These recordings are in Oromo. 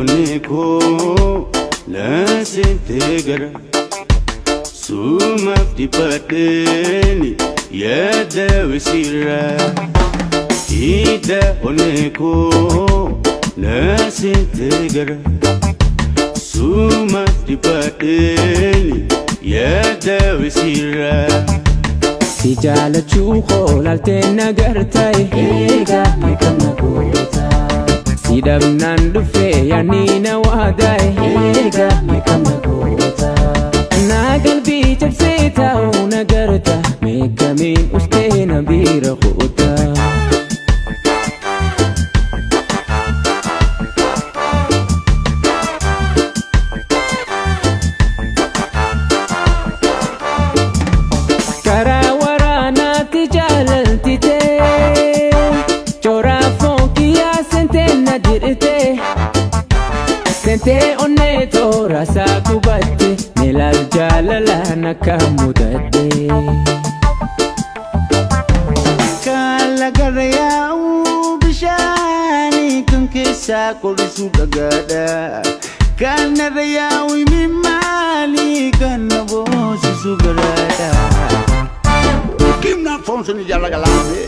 oneko la sintegara sumaf di pateni yada wisira ida oneko la sintegara sumaf di pateni yada wisira Si jaalachuu qoolaaltee nagartay eega meeqamna goota Si dhabnaan dhufee yaadni na waaday eega meeqamna goota Naa qalbii cabsee taa'u nagarta meeqamiin ustee na bira qoota Sente onne tora sa kubatte Nilal jalala nakamudate Kala garaya bishani kun kesa korisu dagada Kana raya mimali kana bosi sugarada Kimna fonso ni jala galambe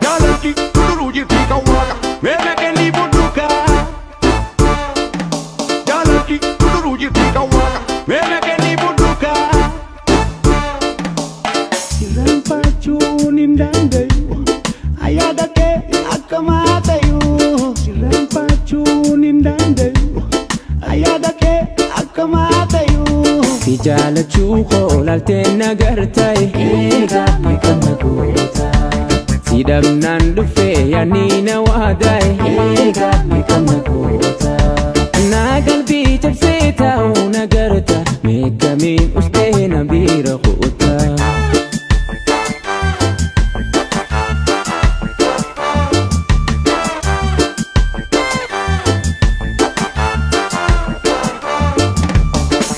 Jala ki kuruji tika waka Meme ke ni buduka Si jaalachuu qoolaaltee nagartay eega meeqamna goota Si dhabnaan dhufee yaadni na waaday eega meeqamna goota Naa qalbii cabsee taa'u nagarta meeqamiin ustee na bira qoota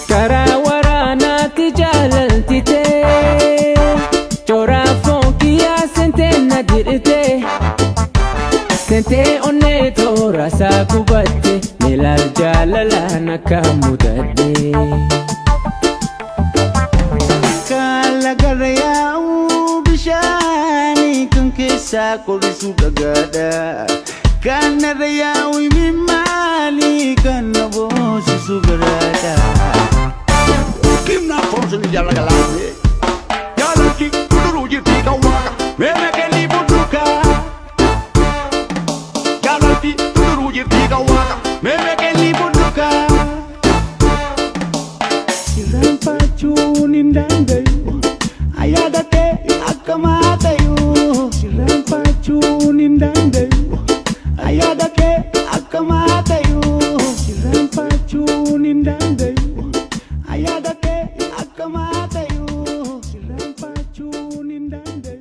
Karaa waraanaatti jaalaltitee Coraa foonkiyaa sentee na dirtee Sentee onnee toora saa kubatte Nilal jalala nakamudate Kala garaya bishani kun kesa korisu dagada Kana raya mimali kana bosi sugarada Kimna fonso ni jala galambe Jala ki kuruji tika waka Meme ke ni buduka Jala ki kuruji tika waka Meme ke ni buduka Siran pachunin dandayu Ayada ke akamatayu Siran pachunin dandayu Ayada ke akamatayu Siran pachunin dandayu Ayada ke akamatayu Siran pachunin dandayu